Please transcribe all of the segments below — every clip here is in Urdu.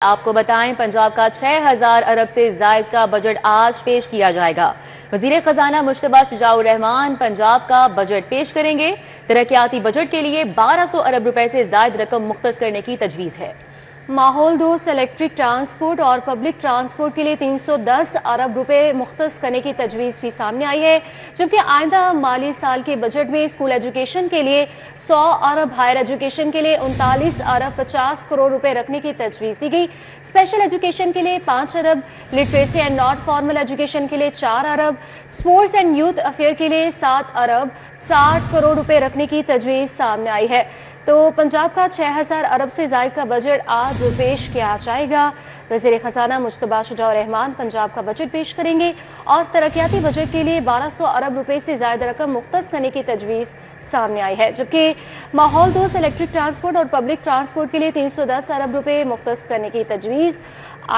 آپ کو بتائیں پنجاب کا 6000 ارب سے زائد کا بجٹ آج پیش کیا جائے گا۔ وزیر خزانہ مجتبیٰ شجاع الرحمان پنجاب کا بجٹ پیش کریں گے۔ ترقیاتی بجٹ کے لیے 1200 ارب روپے سے زائد رقم مختص کرنے کی تجویز ہے۔ ماحول دوست الیکٹرک ٹرانسپورٹ اور پبلک ٹرانسپورٹ کے لیے 310 ارب روپے مختص کرنے کی تجویز بھی سامنے آئی ہے، جبکہ آئندہ مالی سال کے بجٹ میں اسکول ایجوکیشن کے لیے 100 ارب، ہائر ایجوکیشن کے لیے 39 ارب 50 کروڑ روپے رکھنے کی تجویز دی گئی۔ اسپیشل ایجوکیشن کے لیے 5 ارب، literacy and not formal education کے لیے 4 ارب، اسپورٹس اینڈ یوتھ افیئر کے لیے 7 ارب 60 کروڑ روپے رکھنے کی تجویز سامنے آئی ہے۔ تو پنجاب کا 6000 ارب سے زائد کا بجٹ آج پیش کیا جائے گا۔ وزیر خزانہ مجتبیٰ شجاع الرحمان پنجاب کا بجٹ پیش کریں گے اور ترقیاتی بجٹ کے لیے 1200 ارب روپے سے زائد رقم مختص کرنے کی تجویز سامنے آئی ہے، جبکہ ماحول دوست الیکٹرک ٹرانسپورٹ اور پبلک ٹرانسپورٹ کے لیے 310 ارب روپے مختص کرنے کی تجویز۔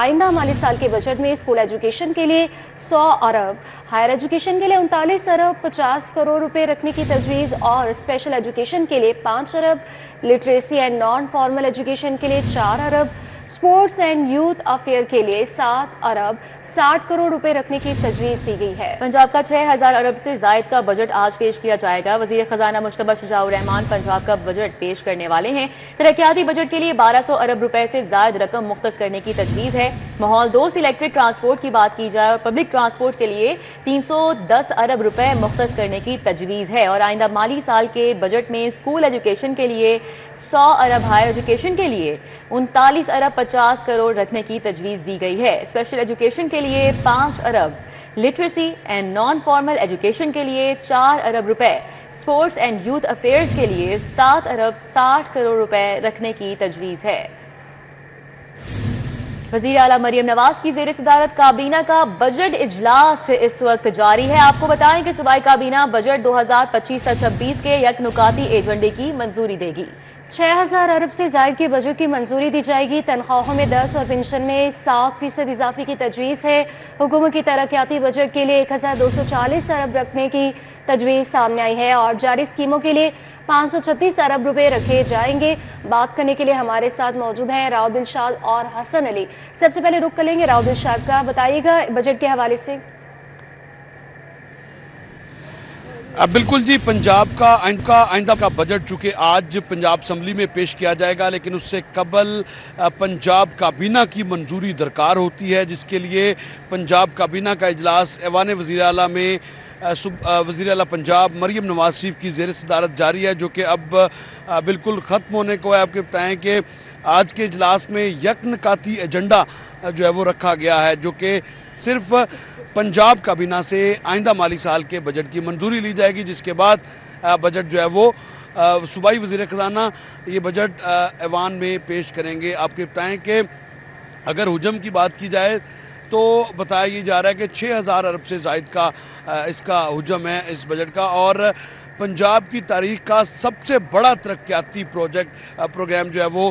آئندہ مالی سال کے بجٹ میں اسکول ایجوکیشن کے لیے 100 ارب، ہائر ایجوکیشن کے لیے 39 ارب 50 کروڑ روپے رکھنے کی تجویز اور اسپیشل ایجوکیشن کے لیے 5 ارب، literacy and non formal education کے لیے 4 ارب، اسپورٹس اینڈ یوتھ افیئر کے لیے 7 ارب 60 کروڑ روپے رکھنے کی تجویز دی گئی ہے۔ پنجاب کا 6000 ارب سے زائد کا بجٹ آج پیش کیا جائے گا۔ وزیر خزانہ مجتبیٰ شجاع الرحمان پنجاب کا بجٹ پیش کرنے والے ہیں۔ ترقیاتی بجٹ کے لیے 1200 ارب روپے سے زائد رقم مختص کرنے کی تجویز ہے۔ ماحول دوست الیکٹرک ٹرانسپورٹ کی بات کی جائے اور پبلک ٹرانسپورٹ کے لیے 310 ارب روپے مختص کرنے کی تجویز ہے، اور آئندہ مالی سال کے بجٹ میں اسکول ایجوکیشن کے لیے 100 ارب، ہائر ایجوکیشن کے لیے 39 ارب 50 کروڑ رکھنے کی تجویز دی گئی ہے۔ اسپیشل ایجوکیشن کے لیے 5 ارب، literacy and non formal education کے لیے 4 ارب روپے، اسپورٹس اینڈ یوتھ افیئرز کے لیے 7 ارب 60 کروڑ روپے رکھنے کی تجویز ہے۔ وزیر اعلیٰ مریم نواز کی زیر صدارت کابینہ کا بجٹ اجلاس اس وقت جاری ہے۔ آپ کو بتائیں کہ صوبائی کابینہ بجٹ 2025-26 کے یک نکاتی ایجنڈے کی منظوری دے گی۔ 6000 ارب سے زائد کے بجٹ کی منظوری دی جائے گی۔ تنخواہوں میں 10 اور پنشن میں 7% اضافے کی تجویز ہے۔ حکومت کی ترقیاتی بجٹ کے لیے 1240 ارب رکھنے کی تجویز سامنے آئی ہے اور جاری اسکیموں کے لیے 536 ارب روپے رکھے جائیں گے۔ بات کرنے کے لیے ہمارے ساتھ موجود ہیں راؤ دلشاد اور حسن علی۔ سب سے پہلے رخ کریں گے راؤ دلشاد کا، بتائیے گا بجٹ کے حوالے سے۔ بالکل جی، پنجاب کا آئندہ کا بجٹ چونکہ آج پنجاب اسمبلی میں پیش کیا جائے گا، لیکن اس سے قبل پنجاب کابینہ کی منظوری درکار ہوتی ہے، جس کے لیے پنجاب کابینہ کا اجلاس ایوان وزیر اعلیٰ میں وزیر اعلیٰ پنجاب مریم نواز شریف کی زیر صدارت جاری ہے، جو کہ اب بالکل ختم ہونے کو ہے۔ آپ کو بتائیں کہ آج کے اجلاس میں یک نکاتی ایجنڈا جو ہے وہ رکھا گیا ہے، جو کہ صرف پنجاب کابینہ سے آئندہ مالی سال کے بجٹ کی منظوری لی جائے گی، جس کے بعد بجٹ جو ہے وہ صوبائی وزیر خزانہ یہ بجٹ ایوان میں پیش کریں گے۔ آپ کو بتائیں کہ اگر حجم کی بات کی جائے تو بتایا یہ جا رہا ہے کہ 6000 ارب سے زائد کا اس کا حجم ہے اس بجٹ کا، اور پنجاب کی تاریخ کا سب سے بڑا ترقیاتی پروگرام جو ہے وہ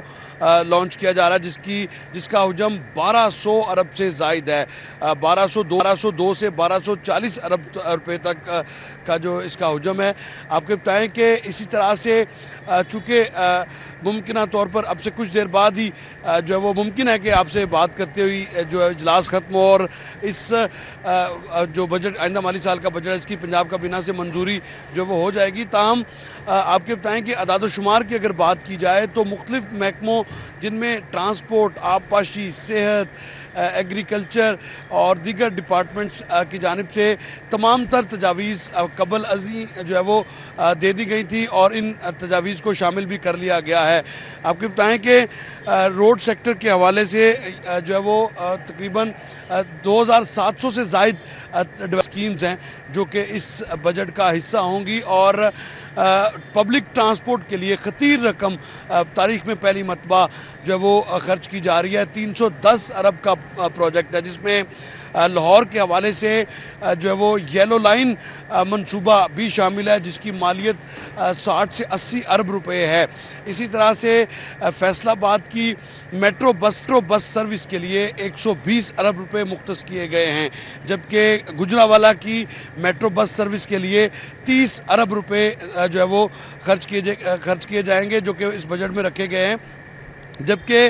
لانچ کیا جا رہا ہے، جس کا حجم 1200 ارب سے زائد ہے۔ 1202 سے 1240 ارب روپے تک کا جو اس کا حجم ہے۔ آپ کو بتائیں کہ اسی طرح سے چونکہ ممکنہ طور پر اب سے کچھ دیر بعد ہی جو ہے وہ ممکن ہے کہ آپ سے بات کرتے ہوئی جو اجلاس ختم ہو اور اس جو بجٹ آئندہ مالی سال کا بجٹ ہے اس کی پنجاب کابینہ سے منظوری جو وہ ہو جائے گی۔ تاہم آپ کے بتائیں کہ اعداد و شمار کی اگر بات کی جائے تو مختلف محکموں جن میں ٹرانسپورٹ، آبپاشی، صحت، ایگریکلچر اور دیگر ڈپارٹمنٹس کی جانب سے تمام تر تجاویز قبل ازیں جو ہے وہ دے دی گئی تھی اور ان تجاویز کو شامل بھی کر لیا گیا ہے۔ آپ کو بتائیں کہ روڈ سیکٹر کے حوالے سے جو ہے وہ تقریباً 2700 سے زائد اسکیمز ہیں جو کہ اس بجٹ کا حصہ ہوں گی، اور پبلک ٹرانسپورٹ کے لیے خطیر رقم تاریخ میں پہلی مرتبہ جو ہے وہ خرچ کی جا رہی ہے۔ 310 ارب کا پروجیکٹ ہے، جس میں لاہور کے حوالے سے جو ہے وہ یلو لائن منصوبہ بھی شامل ہے، جس کی مالیت 60 سے 80 ارب روپے ہے۔ اسی طرح سے فیصل آباد کی میٹرو بس سروس کے لیے 120 ارب روپے مختص کیے گئے ہیں، جبکہ گجرانوالہ کی میٹرو بس سروس کے لیے 30 ارب روپے جو ہے وہ خرچ کیے جائیں گے، جو کہ اس بجٹ میں رکھے گئے ہیں۔ جبکہ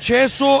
600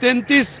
33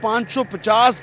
550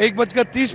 1:30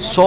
100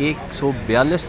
142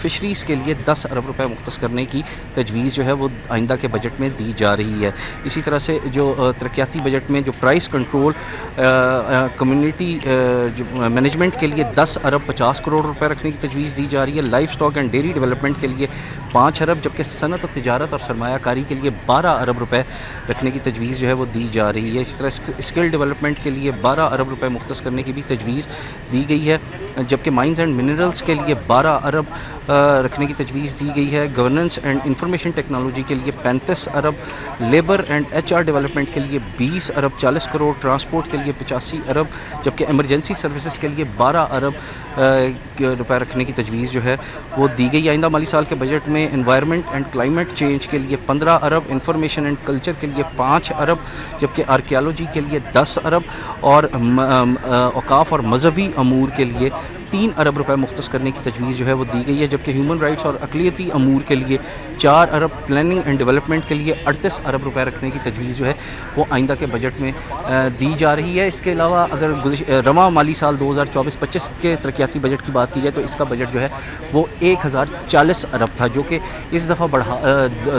فشریز کے لیے 10 ارب روپے مختص کرنے کی تجویز جو ہے وہ آئندہ کے بجٹ میں دی جا رہی ہے۔ اسی طرح سے جو ترقیاتی بجٹ میں جو پرائس کنٹرول کمیونٹی مینجمنٹ کے لیے 10 ارب 50 کروڑ روپے رکھنے کی تجویز دی جا رہی ہے۔ Life stock and dairy development کے لیے 5 ارب جبکہ صنعت و تجارت اور سرمایہ کاری کے لیے 12 ارب روپے رکھنے کی تجویز جو ہے وہ دی جا رہی ہے۔ اسی طرح اسکل ڈیولپمنٹ کے لیے 12 ارب روپے مختص کرنے کی بھی تجویز دی گئی ہے، جبکہ مائنز اینڈ منرلز کے لیے 12 ارب رکھنے کی تجویز دی گئی ہے۔ گورننس اینڈ انفارمیشن ٹیکنالوجی کے لیے 35 ارب، labour and H R development کے لیے 20 ارب 40 کروڑ، ٹرانسپورٹ کے لیے 85 ارب جبکہ ایمرجنسی سروسز کے لیے 12 ارب روپے رکھنے کی تجویز جو ہے وہ دی گئی۔ آئندہ مالی سال کے بجٹ میں انوائرمنٹ اینڈ کلائمیٹ چینج کے لیے 15 ارب، انفارمیشن اینڈ کلچر کے لیے 5 ارب جبکہ آرکیالوجی کے لیے 10 ارب اور اوقاف اور مذہبی امور کے لیے 3 ارب روپے مختص کرنے کی تجویز جو ہے وہ دی گئی ہے، جبکہ ہیومن رائٹس اور اقلیتی امور کے لیے 4 ارب، پلاننگ اینڈ ڈیولپمنٹ کے لیے 38 ارب روپے رکھنے کی تجویز جو ہے وہ آئندہ کے بجٹ میں دی جا رہی ہے۔ اس کے علاوہ اگر رواں مالی سال 2024-25 کے ترقیاتی بجٹ کی بات کی جائے تو اس کا بجٹ جو ہے وہ 1040 ارب تھا، جو کہ اس دفعہ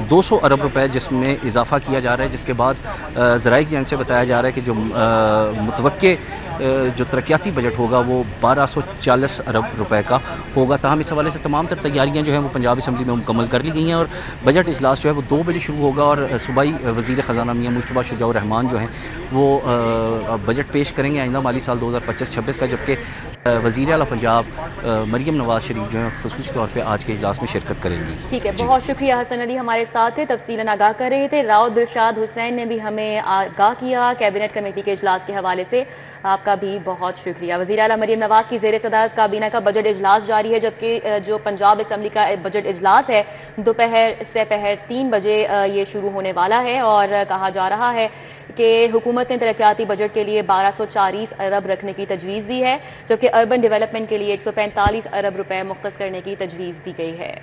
200 ارب روپے جس میں اضافہ کیا جا رہا ہے، جس کے بعد ذرائع کی جانب سے بتایا جا رہا ہے کہ جو متوقع جو ترقیاتی بجٹ ہوگا وہ 1240 ارب روپے کا ہوگا۔ تاہم اس حوالے سے تمام تر تیاریاں جو ہیں وہ پنجاب اسمبلی میں مکمل کر لی گئی ہیں اور بجٹ اجلاس جو ہے وہ 2 بجے شروع ہوگا اور صوبائی وزیر خزانہ میاں مشتبہ شجاع الرحمان جو ہیں وہ بجٹ پیش کریں گے آئندہ مالی سال 2025-26 کا، جبکہ وزیر اعلیٰ پنجاب مریم نواز شریف جو ہیں خصوصی طور پہ آج کے اجلاس میں شرکت کریں گی۔ ٹھیک ہے، بہت شکریہ حسن علی ہمارے ساتھ تھے، تفصیلاً آگاہ کر رہے تھے۔ راؤ دلشاد حسین نے بھی ہمیں آگاہ کیا کیبنٹ کمیٹی کے اجلاس کے حوالے سے، آپ کا بھی بہت شکریہ۔ وزیر اعلیٰ مریم نواز کی زیر صدارت کابینہ کا بجٹ اجلاس جاری ہے، جبکہ جو پنجاب اسمبلی کا بجٹ اجلاس ہے دوپہر سے 3 بجے یہ شروع ہونے والا ہے، اور کہا جا رہا ہے کہ حکومت نے ترقیاتی بجٹ کے لیے 1240 ارب رکھنے کی تجویز دی ہے، جبکہ اربن ڈیولپمنٹ کے لیے 145 ارب روپے مختص کرنے کی تجویز دی گئی ہے۔